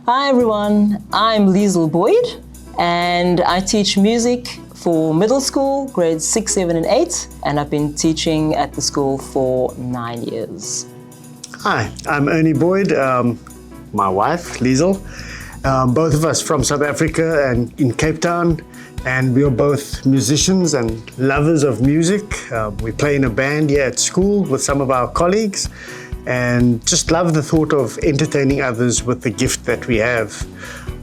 Hi everyone, I'm Liesl Boyd and I teach music for middle school, grades 6, 7 and 8, and I've been teaching at the school for 9 years. Hi, I'm Ernie Boyd, my wife Liesl, both of us from South Africa and in Cape Town, and we are both musicians and lovers of music. We play in a band here at school with some of our colleagues and just love the thought of entertaining others with the gift that we have.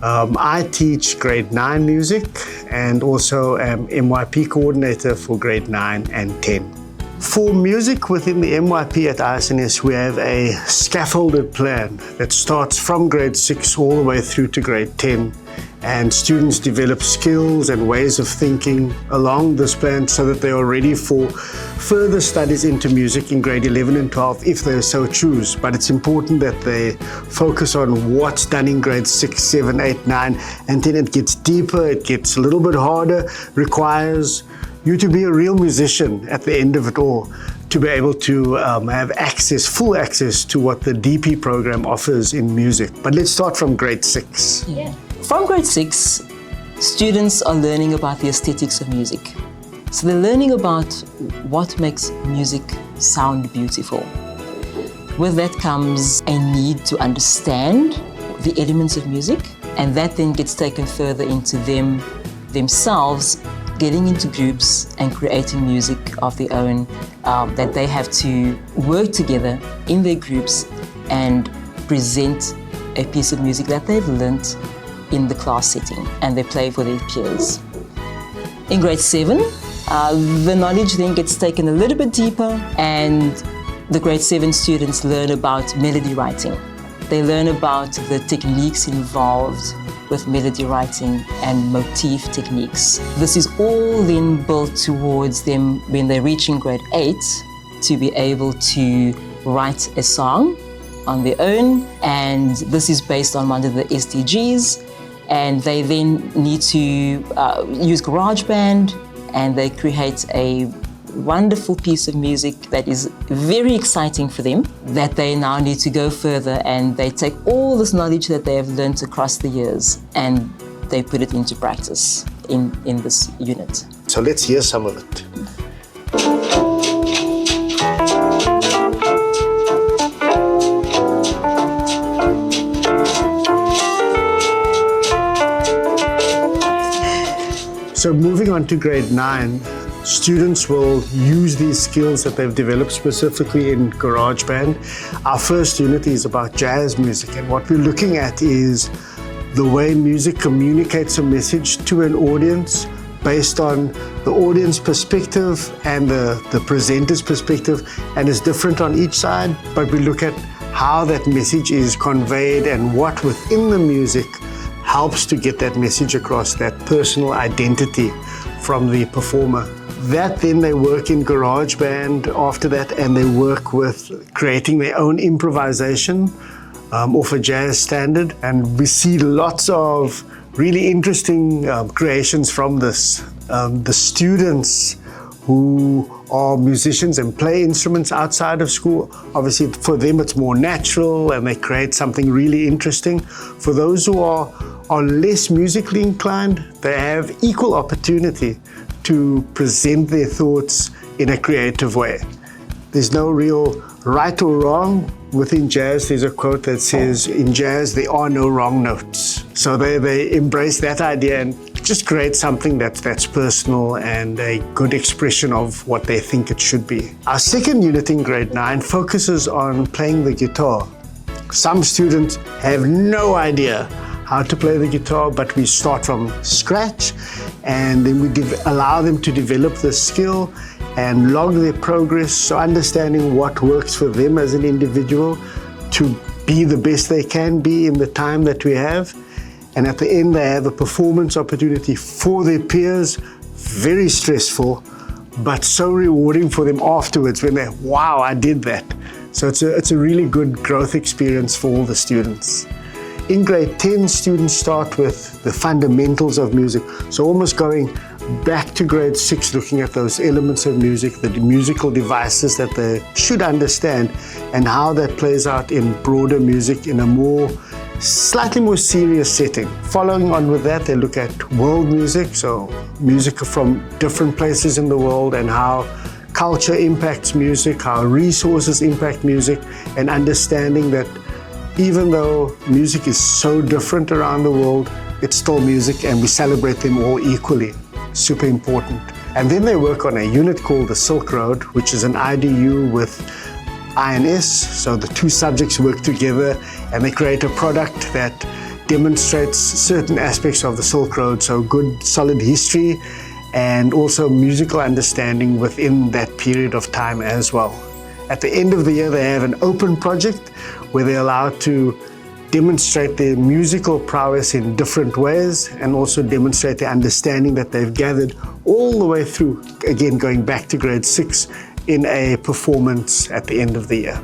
I teach grade 9 music and also am MYP coordinator for grade 9 and 10. For music within the MYP at ISNS, we have a scaffolded plan that starts from grade 6 all the way through to grade 10. And students develop skills and ways of thinking along this plan so that they are ready for further studies into music in grade 11 and 12 if they so choose. But it's important that they focus on what's done in grade 6, 7, 8, 9, and then it gets deeper, it gets a little bit harder, requires you to be a real musician at the end of it all, to be able to have access, full access to what the DP program offers in music. But let's start from grade 6. Yeah. From grade 6, students are learning about the aesthetics of music. So they're learning about what makes music sound beautiful. With that comes a need to understand the elements of music, and that then gets taken further into themselves getting into groups and creating music of their own, that they have to work together in their groups and present a piece of music that they've learnt in the class setting, and they play for their peers. In grade 7, the knowledge then gets taken a little bit deeper, and the grade 7 students learn about melody writing. They learn about the techniques involved with melody writing and motif techniques. This is all then built towards them when they're reaching grade 8 to be able to write a song on their own, and this is based on one of the SDGs. And they then need to use GarageBand, and they create a wonderful piece of music that is very exciting for them, that they now need to go further, and they take all this knowledge that they have learned across the years and they put it into practice in this unit. So let's hear some of it. So moving on to grade 9, students will use these skills that they've developed specifically in GarageBand. Our first unit is about jazz music, and what we're looking at is the way music communicates a message to an audience based on the audience perspective and the presenter's perspective, and it's different on each side, but we look at how that message is conveyed and what within the music helps to get that message across, that personal identity from the performer. That then they work in GarageBand after that, and they work with creating their own improvisation off a jazz standard. And we see lots of really interesting creations from this. The students who are musicians and play instruments outside of school, obviously for them it's more natural and they create something really interesting. For those who are less musically inclined, they have equal opportunity to present their thoughts in a creative way. There's no real right or wrong. Within jazz, there's a quote that says, in jazz, there are no wrong notes. So they embrace that idea and just create something that's personal and a good expression of what they think it should be. Our second unit in grade 9 focuses on playing the guitar. Some students have no idea how to play the guitar, but we start from scratch, and then we allow them to develop the skill and log their progress, so understanding what works for them as an individual to be the best they can be in the time that we have. And at the end, they have a performance opportunity for their peers, very stressful, but so rewarding for them afterwards when they, wow, I did that. So it's a really good growth experience for all the students. In grade 10, students start with the fundamentals of music. So almost going back to grade 6, looking at those elements of music, the musical devices that they should understand, and how that plays out in broader music in a more slightly more serious setting. Following on with that, they look at world music, so music from different places in the world and how culture impacts music, how resources impact music, and understanding that even though music is so different around the world, it's still music and we celebrate them all equally. Super important. And then they work on a unit called the Silk Road, which is an IDU with INS, so the two subjects work together and they create a product that demonstrates certain aspects of the Silk Road, so good solid history and also musical understanding within that period of time as well. At the end of the year, they have an open project where they're allowed to demonstrate their musical prowess in different ways and also demonstrate the understanding that they've gathered all the way through, again going back to grade 6, in a performance at the end of the year.